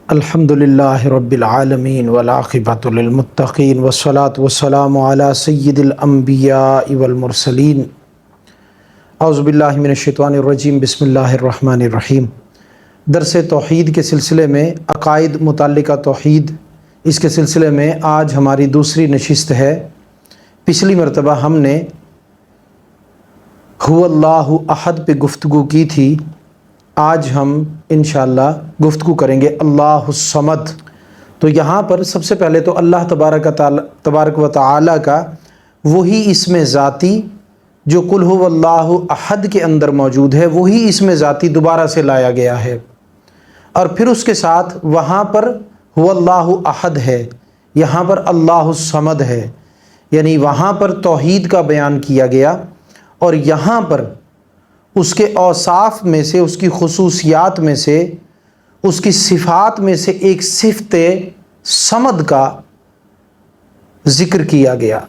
الحمدللہ رب العالمین والعاقبۃ للمتقین والصلاة والسلام علی سید الانبیاء والمرسلین۔ اعوذ باللہ من الشیطان الرجیم، بسم اللہ الرحمن الرحیم۔ درس توحید کے سلسلے میں عقائد متعلقہ توحید، اس کے سلسلے میں آج ہماری دوسری نشست ہے۔ پچھلی مرتبہ ہم نے هو اللہ احد پہ گفتگو کی تھی، آج ہم انشاءاللہ گفتگو کریں گے اللہ الصمد۔ تو یہاں پر سب سے پہلے تو اللہ تبارک و تعالی کا وہی اسم ذاتی جو قل هو اللہ احد کے اندر موجود ہے، وہی اسم ذاتی دوبارہ سے لایا گیا ہے، اور پھر اس کے ساتھ وہاں پر هو اللہ احد ہے، یہاں پر اللہ الصمد ہے، یعنی وہاں پر توحید کا بیان کیا گیا اور یہاں پر اس کے اوصاف میں سے، اس کی خصوصیات میں سے، اس کی صفات میں سے ایک صفت صمد کا ذکر کیا گیا۔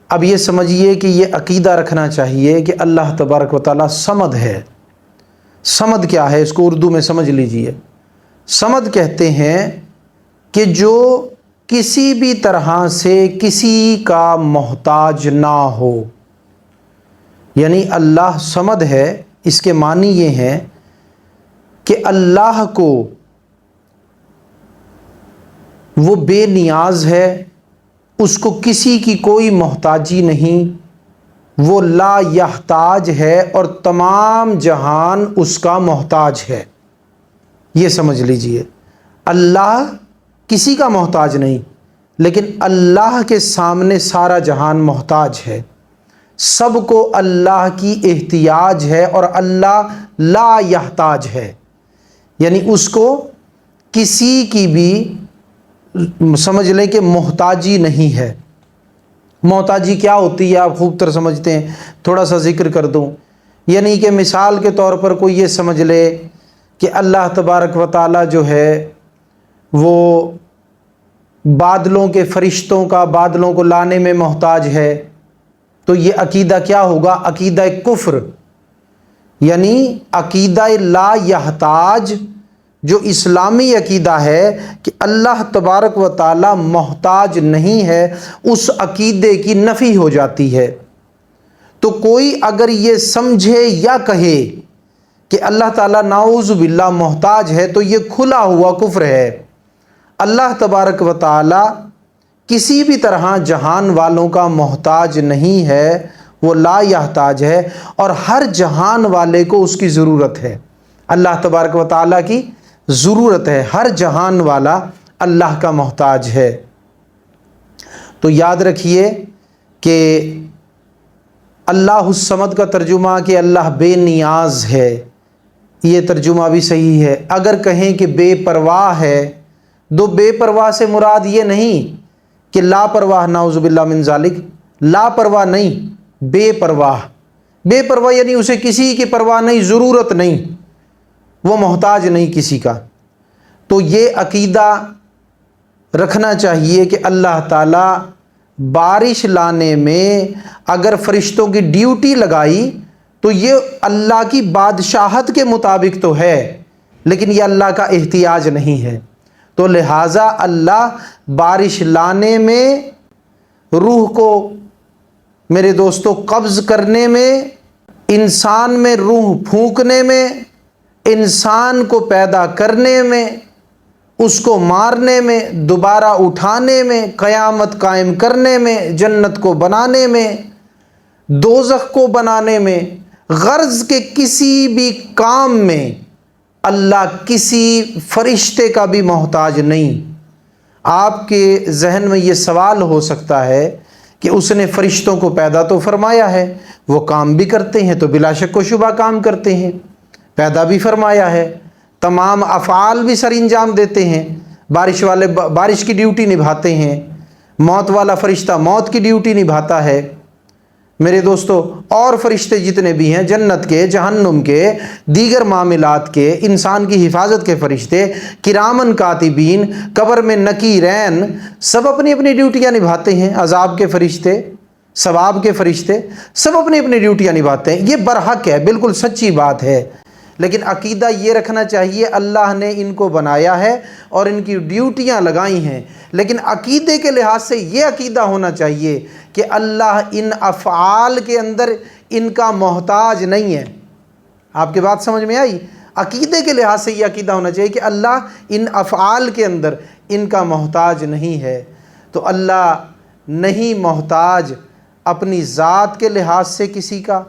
اب یہ سمجھیے کہ یہ عقیدہ رکھنا چاہیے کہ اللہ تبارک و تعالیٰ صمد ہے۔ صمد کیا ہے، اس کو اردو میں سمجھ لیجئے۔ صمد کہتے ہیں کہ جو کسی بھی طرح سے کسی کا محتاج نہ ہو، یعنی اللہ صمد ہے، اس کے معنی یہ ہیں کہ اللہ کو وہ بے نیاز ہے، اس کو کسی کی کوئی محتاجی نہیں، وہ لا یحتاج ہے اور تمام جہان اس کا محتاج ہے۔ یہ سمجھ لیجئے، اللہ کسی کا محتاج نہیں، لیکن اللہ کے سامنے سارا جہان محتاج ہے، سب کو اللہ کی احتیاج ہے، اور اللہ لا یحتاج ہے، یعنی اس کو کسی کی بھی سمجھ لیں کہ محتاجی نہیں ہے۔ محتاجی کیا ہوتی ہے آپ خوب تر سمجھتے ہیں، تھوڑا سا ذکر کر دوں، یعنی کہ مثال کے طور پر کوئی یہ سمجھ لے کہ اللہ تبارک و تعالیٰ جو ہے وہ بادلوں کے فرشتوں کا بادلوں کو لانے میں محتاج ہے، تو یہ عقیدہ کیا ہوگا؟ عقیدہ کفر، یعنی عقیدہ لا یحتاج جو اسلامی عقیدہ ہے کہ اللہ تبارک و تعالی محتاج نہیں ہے، اس عقیدے کی نفی ہو جاتی ہے۔ تو کوئی اگر یہ سمجھے یا کہے کہ اللہ تعالیٰ نعوذ باللہ محتاج ہے، تو یہ کھلا ہوا کفر ہے۔ اللہ تبارک و تعالی کسی بھی طرح جہان والوں کا محتاج نہیں ہے، وہ لا یحتاج ہے، اور ہر جہان والے کو اس کی ضرورت ہے۔ اللہ تبارک و تعالیٰ کی ضرورت ہے، ہر جہان والا اللہ کا محتاج ہے۔ تو یاد رکھیے کہ اللہ الصمد کا ترجمہ کہ اللہ بے نیاز ہے، یہ ترجمہ بھی صحیح ہے۔ اگر کہیں کہ بے پرواہ ہے، تو بے پرواہ سے مراد یہ نہیں کہ لاپرواہ، نعوذ باللہ من ذالک، لاپرواہ نہیں، بے پرواہ۔ بے پرواہ یعنی اسے کسی کی پرواہ نہیں، ضرورت نہیں، وہ محتاج نہیں کسی کا۔ تو یہ عقیدہ رکھنا چاہیے کہ اللہ تعالیٰ بارش لانے میں اگر فرشتوں کی ڈیوٹی لگائی تو یہ اللہ کی بادشاہت کے مطابق تو ہے، لیکن یہ اللہ کا احتیاج نہیں ہے۔ تو لہٰذا اللہ بارش لانے میں، روح کو میرے دوستو قبض کرنے میں، انسان میں روح پھونکنے میں، انسان کو پیدا کرنے میں، اس کو مارنے میں، دوبارہ اٹھانے میں، قیامت قائم کرنے میں، جنت کو بنانے میں، دوزخ کو بنانے میں، غرض کے کسی بھی کام میں اللہ کسی فرشتے کا بھی محتاج نہیں۔ آپ کے ذہن میں یہ سوال ہو سکتا ہے کہ اس نے فرشتوں کو پیدا تو فرمایا ہے، وہ کام بھی کرتے ہیں، تو بلا شک و شبہ کام کرتے ہیں، پیدا بھی فرمایا ہے، تمام افعال بھی سر انجام دیتے ہیں، بارش والے بارش کی ڈیوٹی نبھاتے ہیں، موت والا فرشتہ موت کی ڈیوٹی نبھاتا ہے، میرے دوستو اور فرشتے جتنے بھی ہیں، جنت کے، جہنم کے، دیگر معاملات کے، انسان کی حفاظت کے فرشتے، کرامن کاتبین، قبر میں نکیرین، سب اپنی اپنی ڈیوٹیاں نبھاتے ہیں، عذاب کے فرشتے، ثواب کے فرشتے، سب اپنی اپنی ڈیوٹیاں نبھاتے ہیں۔ یہ برحق ہے، بالکل سچی بات ہے، لیکن عقیدہ یہ رکھنا چاہیے اللہ نے ان کو بنایا ہے اور ان کی ڈیوٹیاں لگائی ہیں، لیکن عقیدے کے لحاظ سے یہ عقیدہ ہونا چاہیے کہ اللہ ان افعال کے اندر ان کا محتاج نہیں ہے۔ آپ کی بات سمجھ میں آئی؟ عقیدے کے لحاظ سے یہ عقیدہ ہونا چاہیے کہ اللہ ان افعال کے اندر ان کا محتاج نہیں ہے۔ تو اللہ نہیں محتاج اپنی ذات کے لحاظ سے کسی کا،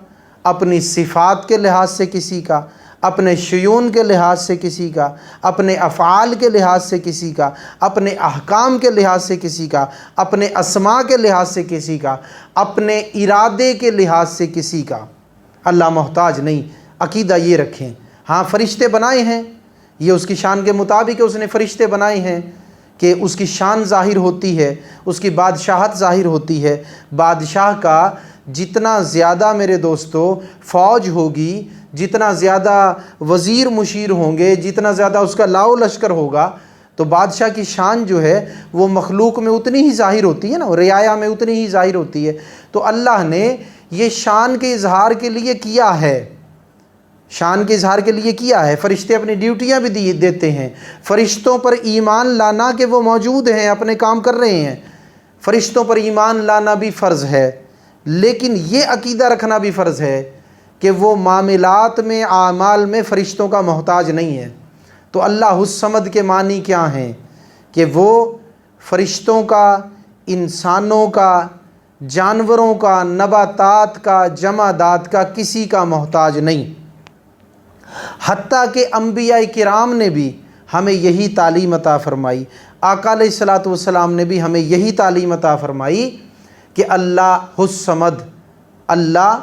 اپنی صفات کے لحاظ سے کسی کا، اپنے شیون کے لحاظ سے کسی کا، اپنے افعال کے لحاظ سے کسی کا، اپنے احکام کے لحاظ سے کسی کا، اپنے اسماء کے لحاظ سے کسی کا، اپنے ارادے کے لحاظ سے کسی کا۔ اللہ محتاج نہیں، عقیدہ یہ رکھیں۔ ہاں فرشتے بنائے ہیں، یہ اس کی شان کے مطابق اس نے فرشتے بنائے ہیں کہ اس کی شان ظاہر ہوتی ہے، اس کی بادشاہت ظاہر ہوتی ہے۔ بادشاہ کا جتنا زیادہ میرے دوستو فوج ہوگی، جتنا زیادہ وزیر مشیر ہوں گے، جتنا زیادہ اس کا لاؤ لشکر ہوگا، تو بادشاہ کی شان جو ہے وہ مخلوق میں اتنی ہی ظاہر ہوتی ہے نا، رعایا میں اتنی ہی ظاہر ہوتی ہے۔ تو اللہ نے یہ شان کے اظہار کے لیے کیا ہے، شان کے اظہار کے لیے کیا ہے۔ فرشتے اپنی ڈیوٹیاں بھی دیتے ہیں، فرشتوں پر ایمان لانا کہ وہ موجود ہیں، اپنے کام کر رہے ہیں، فرشتوں پر ایمان لانا بھی فرض ہے، لیکن یہ عقیدہ رکھنا بھی فرض ہے کہ وہ معاملات میں، اعمال میں فرشتوں کا محتاج نہیں ہے۔ تو اللہ الصمد کے معنی کیا ہیں؟ کہ وہ فرشتوں کا، انسانوں کا، جانوروں کا، نباتات کا، جمادات کا کسی کا محتاج نہیں۔ حتیٰ کہ انبیاء کرام نے بھی ہمیں یہی تعلیم عطا فرمائی، آقا علیہ الصلوۃ والسلام نے بھی ہمیں یہی تعلیم عطا فرمائی کہ اللہ الصمد، اللہ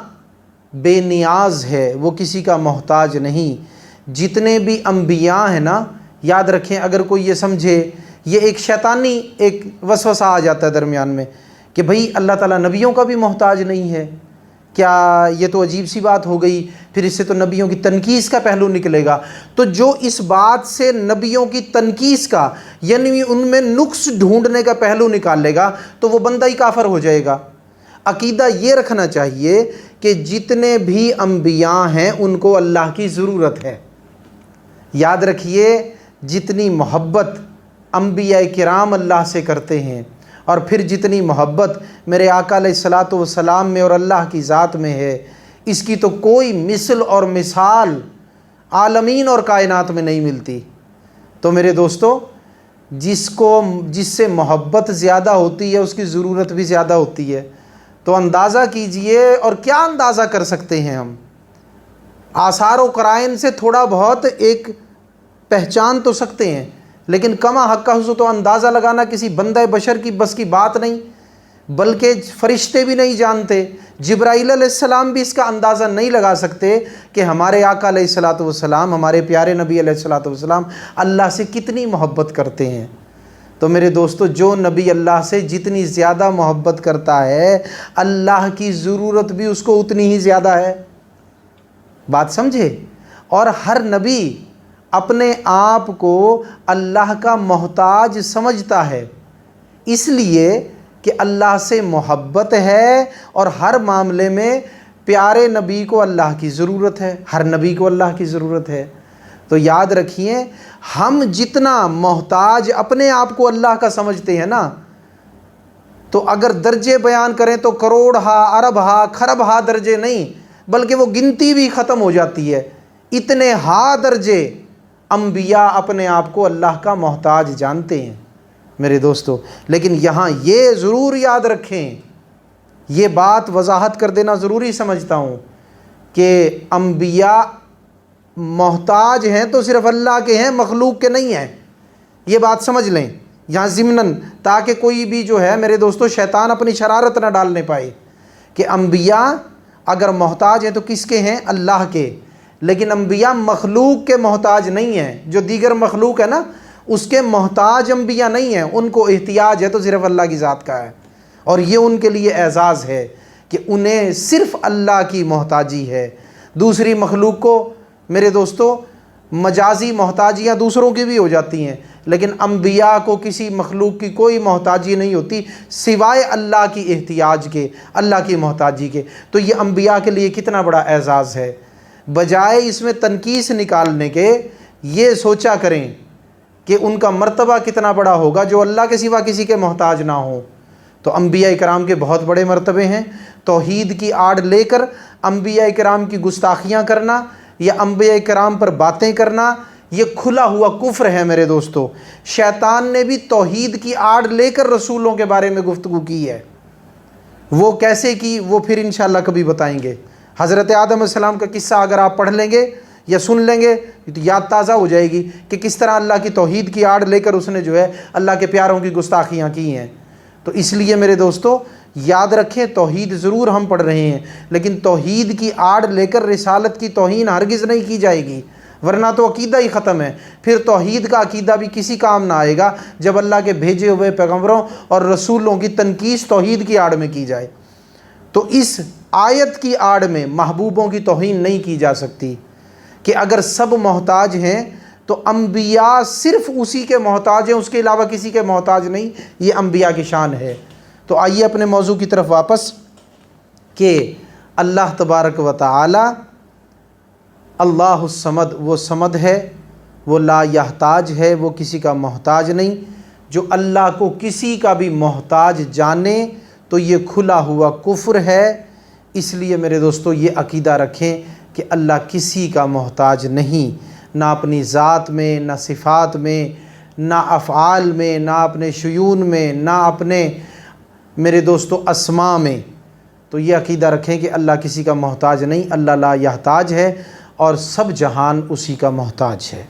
بے نیاز ہے، وہ کسی کا محتاج نہیں۔ جتنے بھی انبیاء ہیں نا، یاد رکھیں، اگر کوئی یہ سمجھے، یہ ایک شیطانی ایک وسوسہ آ جاتا ہے درمیان میں کہ بھئی اللہ تعالیٰ نبیوں کا بھی محتاج نہیں ہے، کیا یہ تو عجیب سی بات ہو گئی، پھر اس سے تو نبیوں کی تنقیص کا پہلو نکلے گا۔ تو جو اس بات سے نبیوں کی تنقیص کا، یعنی ان میں نقص ڈھونڈنے کا پہلو نکال لے گا، تو وہ بندہ ہی کافر ہو جائے گا۔ عقیدہ یہ رکھنا چاہیے کہ جتنے بھی انبیاء ہیں ان کو اللہ کی ضرورت ہے۔ یاد رکھیے، جتنی محبت انبیاء کرام اللہ سے کرتے ہیں، اور پھر جتنی محبت میرے آقا علیہ الصلوۃ والسلام میں اور اللہ کی ذات میں ہے، اس کی تو کوئی مثل اور مثال عالمین اور کائنات میں نہیں ملتی۔ تو میرے دوستو، جس سے محبت زیادہ ہوتی ہے اس کی ضرورت بھی زیادہ ہوتی ہے۔ تو اندازہ کیجئے، اور کیا اندازہ کر سکتے ہیں ہم؟ آثار و قرائن سے تھوڑا بہت ایک پہچان تو سکتے ہیں، لیکن کما حق حق تو اندازہ لگانا کسی بندہ بشر کی بس کی بات نہیں، بلکہ فرشتے بھی نہیں جانتے، جبرائیل علیہ السلام بھی اس کا اندازہ نہیں لگا سکتے کہ ہمارے آقا علیہ الصلوۃ والسلام، ہمارے پیارے نبی علیہ الصلوۃ والسلام اللہ سے کتنی محبت کرتے ہیں۔ تو میرے دوستو، جو نبی اللہ سے جتنی زیادہ محبت کرتا ہے، اللہ کی ضرورت بھی اس کو اتنی ہی زیادہ ہے۔ بات سمجھے؟ اور ہر نبی اپنے آپ کو اللہ کا محتاج سمجھتا ہے، اس لیے کہ اللہ سے محبت ہے، اور ہر معاملے میں پیارے نبی کو اللہ کی ضرورت ہے، ہر نبی کو اللہ کی ضرورت ہے۔ تو یاد رکھیے، ہم جتنا محتاج اپنے آپ کو اللہ کا سمجھتے ہیں نا، تو اگر درجے بیان کریں تو کروڑ ہا، ارب ہا، کھرب ہا درجے نہیں، بلکہ وہ گنتی بھی ختم ہو جاتی ہے۔ اتنے ہا درجے انبیاء اپنے آپ کو اللہ کا محتاج جانتے ہیں میرے دوستو۔ لیکن یہاں یہ ضرور یاد رکھیں، یہ بات وضاحت کر دینا ضروری سمجھتا ہوں کہ انبیاء محتاج ہیں تو صرف اللہ کے ہیں، مخلوق کے نہیں ہیں۔ یہ بات سمجھ لیں یہاں ضمناً، تاکہ کوئی بھی جو ہے میرے دوستو شیطان اپنی شرارت نہ ڈالنے پائے کہ انبیاء اگر محتاج ہیں تو کس کے ہیں؟ اللہ کے۔ لیکن انبیاء مخلوق کے محتاج نہیں ہیں، جو دیگر مخلوق ہے نا اس کے محتاج انبیاء نہیں ہیں، ان کو احتیاج ہے تو صرف اللہ کی ذات کا ہے، اور یہ ان کے لیے اعزاز ہے کہ انہیں صرف اللہ کی محتاجی ہے۔ دوسری مخلوق کو میرے دوستو مجازی محتاجیاں دوسروں کی بھی ہو جاتی ہیں، لیکن انبیاء کو کسی مخلوق کی کوئی محتاجی نہیں ہوتی سوائے اللہ کی احتیاج کے، اللہ کی محتاجی کے۔ تو یہ انبیاء کے لیے کتنا بڑا اعزاز ہے۔ بجائے اس میں تنقیص نکالنے کے یہ سوچا کریں کہ ان کا مرتبہ کتنا بڑا ہوگا جو اللہ کے سوا کسی کے محتاج نہ ہو۔ تو انبیاء کرام کے بہت بڑے مرتبے ہیں۔ توحید کی آڑ لے کر انبیاء کرام کی گستاخیاں کرنا یا انبیاء کرام پر باتیں کرنا یہ کھلا ہوا کفر ہے میرے دوستو۔ شیطان نے بھی توحید کی آڑ لے کر رسولوں کے بارے میں گفتگو کی ہے۔ وہ کیسے کی وہ پھر انشاءاللہ کبھی بتائیں گے۔ حضرت آدم علیہ السلام کا قصہ اگر آپ پڑھ لیں گے یا سن لیں گے تو یاد تازہ ہو جائے گی کہ کس طرح اللہ کی توحید کی آڑ لے کر اس نے جو ہے اللہ کے پیاروں کی گستاخیاں کی ہیں۔ تو اس لیے میرے دوستو یاد رکھیں، توحید ضرور ہم پڑھ رہے ہیں لیکن توحید کی آڑ لے کر رسالت کی توہین ہرگز نہیں کی جائے گی، ورنہ تو عقیدہ ہی ختم ہے۔ پھر توحید کا عقیدہ بھی کسی کام نہ آئے گا جب اللہ کے بھیجے ہوئے پیغمبروں اور رسولوں کی تنقیص توحید کی آڑ میں کی جائے۔ تو اس آیت کی آڑ میں محبوبوں کی توہین نہیں کی جا سکتی کہ اگر سب محتاج ہیں تو انبیاء صرف اسی کے محتاج ہیں، اس کے علاوہ کسی کے محتاج نہیں، یہ انبیاء کی شان ہے۔ تو آئیے اپنے موضوع کی طرف واپس کہ اللہ تبارک و تعالی اللہ الصمد، وہ صمد ہے، وہ لا یحتاج ہے، وہ کسی کا محتاج نہیں۔ جو اللہ کو کسی کا بھی محتاج جانے تو یہ کھلا ہوا کفر ہے۔ اس لیے میرے دوستو یہ عقیدہ رکھیں کہ اللہ کسی کا محتاج نہیں، نہ اپنی ذات میں، نہ صفات میں، نہ افعال میں، نہ اپنے شیون میں، نہ اپنے میرے دوستو اسماء میں۔ تو یہ عقیدہ رکھیں کہ اللہ کسی کا محتاج نہیں، اللہ لا یحتاج ہے اور سب جہان اسی کا محتاج ہے۔